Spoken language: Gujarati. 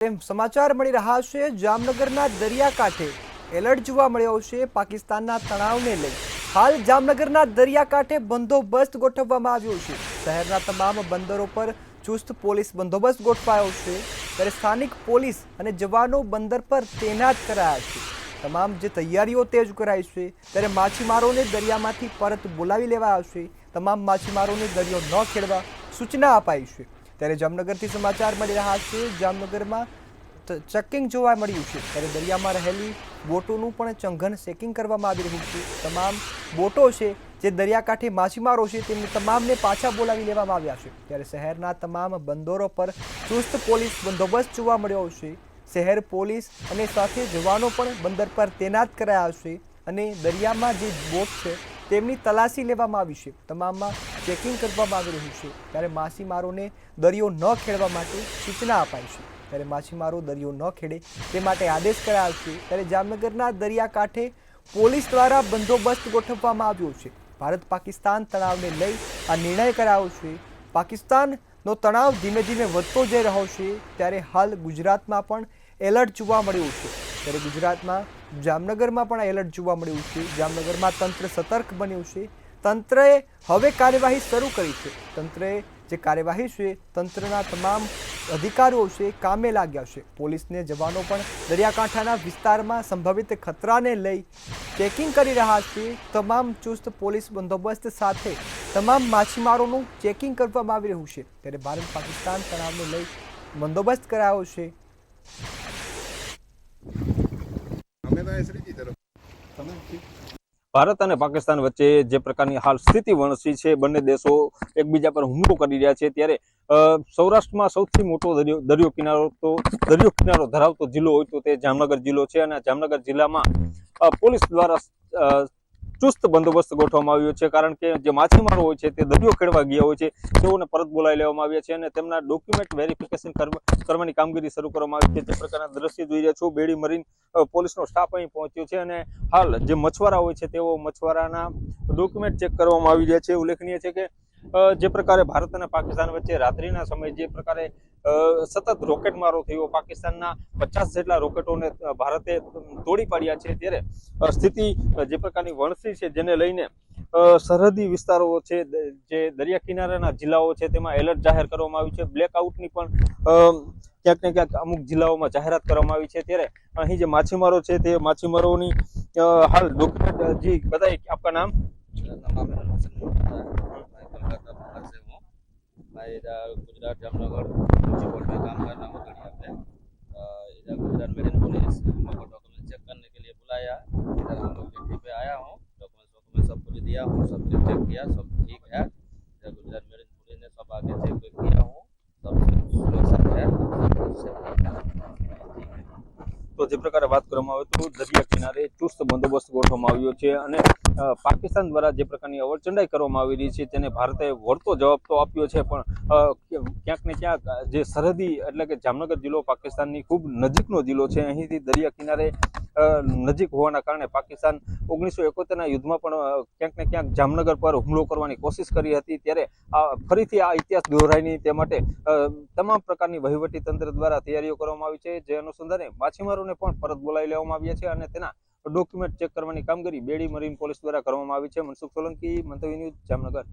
સમાચાર મળી રહ્યા છે જામનગરના દરિયાકાંઠે એલર્ટ જોવા મળ્યો છે પાકિસ્તાનના તણાવને લઈ। હાલ જામનગરના દરિયાકાંઠે બંદોબસ્ત ગોઠવવામાં આવ્યો છે। શહેરના તમામ બંદરો પર ચુસ્ત પોલીસ બંદોબસ્ત ગોઠવાયો છે। ત્યારે સ્થાનિક પોલીસ અને જવાનો બંદર પર તૈનાત કરાયા છે। તમામ જે તૈયારીઓ તેજ કરાઈ છે। ત્યારે માછીમારોને દરિયામાંથી પરત બોલાવી લેવાયા છે। તમામ માછીમારોને દરિયો ન ખેડવા સૂચના અપાઈ છે। ત્યારે જામનગરથી સમાચાર મળી રહ્યા છે જામનગરમાં ચેકિંગ જોવા મળ્યું છે। ત્યારે દરિયામાં રહેલી બોટોનું પણ ચંઘન ચેકિંગ કરવામાં આવી રહ્યું છે। તમામ બોટો છે જે દરિયાકાંઠે માછીમારો છે તેમને તમામને પાછા બોલાવી લેવામાં આવ્યા છે। ત્યારે શહેરના તમામ બંદરો પર ચુસ્ત પોલીસ બંદોબસ્ત જોવા મળ્યો છે। શહેર પોલીસ અને સાથે જવાનો પણ બંદર પર તૈનાત કરાયા છે અને દરિયામાં જે બોટ છે તેમની તલાશી લેવામાં આવી છે। તમામમાં ચેકિંગ કરવામાં આવી રહ્યું છે। ત્યારે માછીમારોને દરિયો ન ખેડવા માટે સૂચના અપાઈ છે। ત્યારે માછીમારો દરિયો ન ખેડે તે માટે આદેશ કરાયો છે। ત્યારે જામનગરના દરિયાકાંઠે પોલીસ દ્વારા બંદોબસ્ત ગોઠવવામાં આવ્યો છે। ભારત પાકિસ્તાન તણાવને લઈ આ નિર્ણય કરાયો છે। પાકિસ્તાનનો તણાવ ધીમે ધીમે વધતો જઈ રહ્યો છે। ત્યારે હાલ ગુજરાતમાં પણ એલર્ટ જોવા મળ્યું છે। ત્યારે ગુજરાતમાં જામનગરમાં પણ એલર્ટ જોવા મળ્યું છે। જામનગરમાં તંત્ર સતર્ક બન્યું છે। તંત્રએ હવે કાર્યવાહી શરૂ કરી છે। તંત્રએ જે કાર્યવાહી છે તંત્રના તમામ અધિકારીઓ છે કામે લાગ્યા છે। પોલીસને જવાનો પણ દરિયાકાંઠાના વિસ્તારમાં સંભવિત ખતરાને લઈ ચેકિંગ કરી રહ્યા છે। તમામ ચુસ્ત પોલીસ બંદોબસ્ત સાથે તમામ માછીમારોનું ચેકિંગ કરવામાં આવી રહ્યું છે। ત્યારે ભારત પાકિસ્તાન તણાવને લઈ બંદોબસ્ત કરાયો છે। ભારત અને પાકિસ્તાન વચ્ચે જે પ્રકારની હાલ સ્થિતિ વણસી છે, બંને દેશો એકબીજા પર હુમલો કરી રહ્યા છે। ત્યારે સૌરાષ્ટ્રમાં સૌથી મોટો દરિયો કિનારો ધરાવતો જિલ્લો હોય તો તે જામનગર જિલ્લો છે અને જામનગર જિલ્લામાં પોલીસ દ્વારા ચુસ્ત બંદોબસ્ત ગોઠવવામાં આવ્યો છે। કારણ કે જે માછીમારો હોય છે તે દરિયો ખેડવા ગયા હોય છે તેઓને પરત બોલાવી લેવામાં આવ્યા છે અને તેમના ડોક્યુમેન્ટ વેરિફિકેશન કરવાની કામગીરી શરૂ કરવામાં આવી છે। જે પ્રકારના દ્રશ્ય જોઈ રહ્યા છો, બેડી મરીન પોલીસનો સ્ટાફ અહીં પહોંચ્યો છે અને હાલ જે મછવારા હોય છે તેઓ મછવારાના ડોક્યુમેન્ટ ચેક કરવામાં આવી રહ્યા છે। ઉલ્લેખનીય છે કે જે પ્રકારે ભારત અને પાકિસ્તાન વચ્ચે રાત્રિના સમયે જે પ્રકારે સતત રોકેટ મારો થયો, પાકિસ્તાનના 50 જેટલા રોકેટોને ભારતે તોડી પાડ્યા છે। ત્યારે સ્થિતિ જે પ્રકારની વણસી છે જેને લઈને સરહદી વિસ્તારો છે, જે દરિયા કિનારાના જિલ્લાઓ છે તેમાં એલર્ટ જાહેર કરવામાં આવ્યું છે। બ્લેકઆઉટની પણ ક્યાંક ને ક્યાંક અમુક જિલ્લાઓમાં જાહેરાત કરવામાં આવી છે। ત્યારે અહીં જે માછીમારો છે તે માછીમારોની हाल डॉक्यूमेंट जी बताइए आपका नाम? मैं इधर गुजरात जामनगर म्यूनसिपल में काम कर रहा हूँ गड़िया पे। इधर गुजरात मेरीन पुलिस हम लोग को डॉक्यूमेंट चेक करने के लिए बुलाया। इधर हम लोग ड्यूटी पे आया हूँ, डॉक्यूमेंट सब कुछ दिया हूँ, सब चेक किया, सब ठीक है। इधर गुजरात मेरीन पुलिस ने सब आगे चेक किया हूँ, सब सुरक्षित है। तो જે પ્રકારે વાત કરવામાં આવે તો દરિયા કિનારે ચુસ્ત બંદોબસ્ત ગોઠવવામાં આવ્યો છે અને પાકિસ્તાન દ્વારા જે પ્રકારની અવરચંડાઈ કરવામાં આવી રહી છે તેને ભારતે વળતો જવાબ તો આપ્યો છે, પણ ક્યાંક ને ક્યાંક જે સરહદી એટલે કે જામનગર જિલ્લો પાકિસ્તાનની ખૂબ નજીકનો જિલ્લો છે। અહીંથી દરિયા કિનારે નજીક હોવાના કારણે પાકિસ્તાન 1971ના યુદ્ધમાં પણ ક્યાંક ને ક્યાંક જામનગર પર હુમલો કરવાની કોશિશ કરી હતી। ત્યારે ફરીથી આ ઇતિહાસ દોહરાય નહીં તે માટે તમામ પ્રકારની વહીવટી તંત્ર દ્વારા તૈયારીઓ કરવામાં આવી છે। જે અનુસંધાને માછીમારોને પણ પરત બોલાવી લેવામાં આવ્યા છે અને તેના ડોક્યુમેન્ટ ચેક કરવાની કામગીરી બેડી મરીન પોલીસ દ્વારા કરવામાં આવી છે। મનસુખ સોલંકી, મંતવ્ય ન્યૂઝ, જામનગર।